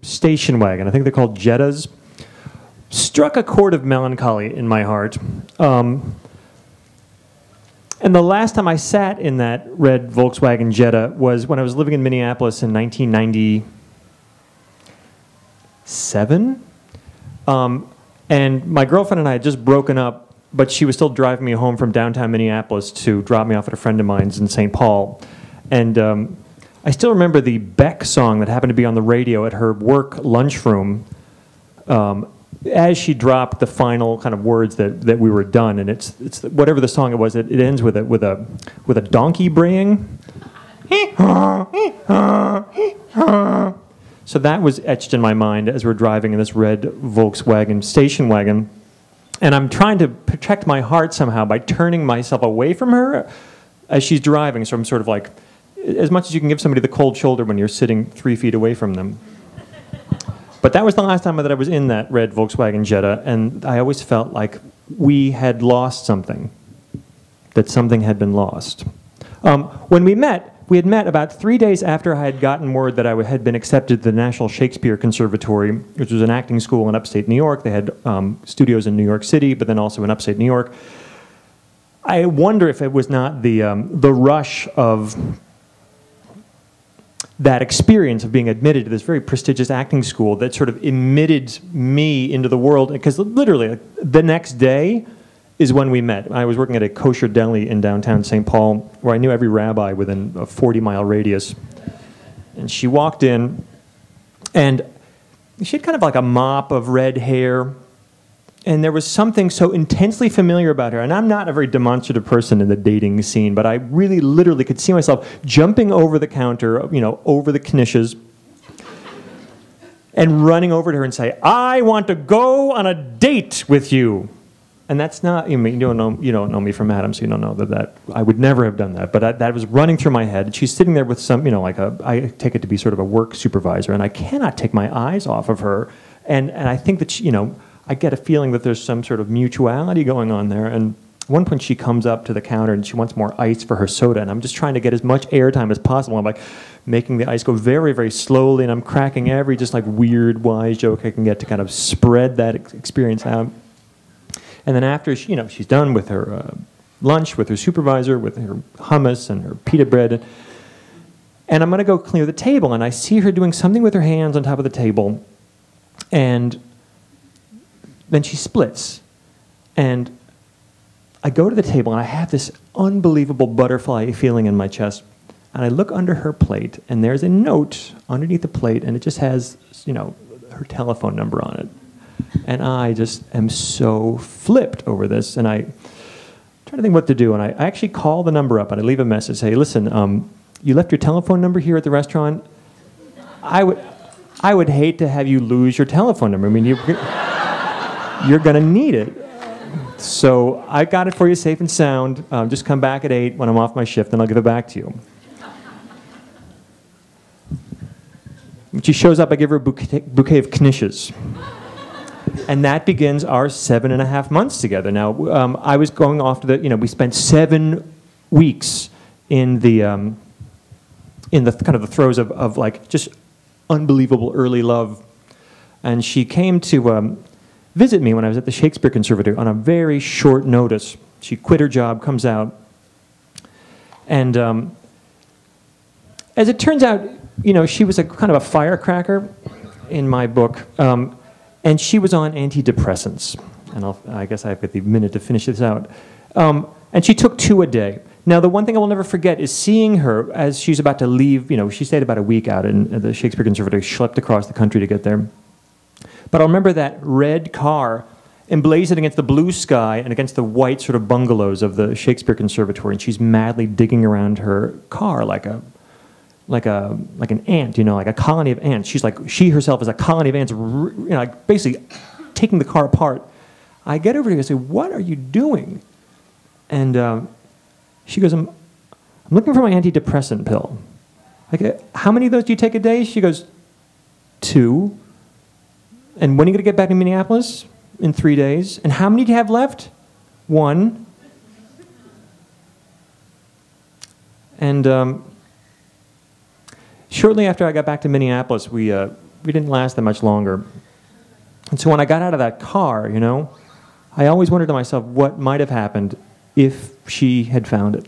station wagon. I think they're called Jettas. Struck a chord of melancholy in my heart. And the last time I sat in that red Volkswagen Jetta was when I was living in Minneapolis in 1997. And my girlfriend and I had just broken up, but she was still driving me home from downtown Minneapolis to drop me off at a friend of mine's in St. Paul. And I still remember the Beck song that happened to be on the radio at her work lunchroom as she dropped the final kind of words that we were done. And it's whatever the song it was, it ends with a donkey braying. So that was etched in my mind as we're driving in this red Volkswagen station wagon. And I'm trying to protect my heart somehow by turning myself away from her as she's driving. So I'm sort of like, as much as you can give somebody the cold shoulder when you're sitting 3 feet away from them. But that was the last time that I was in that red Volkswagen Jetta, and I always felt like we had lost something, that something had been lost. When we had met about 3 days after I had gotten word that I had been accepted to the National Shakespeare Conservatory, which was an acting school in upstate New York. They had studios in New York City, but then also in upstate New York. I wonder if it was not the rush of that experience of being admitted to this very prestigious acting school that sort of emitted me into the world, because literally the next day is when we met. I was working at a kosher deli in downtown St. Paul where I knew every rabbi within a 40-mile radius. And she walked in, and she had kind of like a mop of red hair, and there was something so intensely familiar about her. And I'm not a very demonstrative person in the dating scene, but I really literally could see myself jumping over the counter, over the knishes, and running over to her and say, "I want to go on a date with you." And that's not, you don't know me from Adam, so you don't know that I would never have done that. But that was running through my head. And she's sitting there with some, I take it to be sort of a work supervisor, and I cannot take my eyes off of her. And I think that I get a feeling that there's some sort of mutuality going on there. And at one point she comes up to the counter and she wants more ice for her soda, and I'm just trying to get as much airtime as possible. I'm like making the ice go very, very slowly, and I'm cracking every just like weird, wise joke I can get to kind of spread that experience out. And then after she's done with her lunch, with her supervisor, with her hummus and her pita bread, and I'm going to go clear the table, and I see her doing something with her hands on top of the table, and then she splits. And I go to the table, and I have this unbelievable butterfly feeling in my chest, and I look under her plate, and there's a note underneath the plate, and it just has, her telephone number on it. And I just am so flipped over this, and I'm trying to think what to do. And I actually call the number up, and I leave a message, say, "Listen, you left your telephone number here at the restaurant. I would hate to have you lose your telephone number. I mean, you're going to need it. So I got it for you safe and sound. Just come back at 8 when I'm off my shift, and I'll give it back to you." When she shows up, I give her a bouquet of knishes. And that begins our 7.5 months together. Now, I was going off to we spent 7 weeks in the kind of the throes of like just unbelievable early love. And she came to visit me when I was at the Shakespeare Conservatory on a very short notice. She quit her job, comes out. And as it turns out, she was a kind of a firecracker in my book. And she was on antidepressants. And I guess I've got the minute to finish this out. And she took 2 a day. Now, the one thing I will never forget is seeing her as she's about to leave. She stayed about a week out in the Shakespeare Conservatory, schlepped across the country to get there. But I'll remember that red car emblazoned against the blue sky and against the white sort of bungalows of the Shakespeare Conservatory. And she's madly digging around her car like an ant, like a colony of ants. She herself is a colony of ants, like basically taking the car apart. I get over to her and say, "What are you doing?" And she goes, I'm looking for my antidepressant pill. Like, "How many of those do you take a day?" She goes, 2. "And when are you going to get back to Minneapolis?" "In 3 days. "And how many do you have left?" 1. And shortly after I got back to Minneapolis, we we didn't last that much longer. And so when I got out of that car, I always wondered to myself what might have happened if she had found it.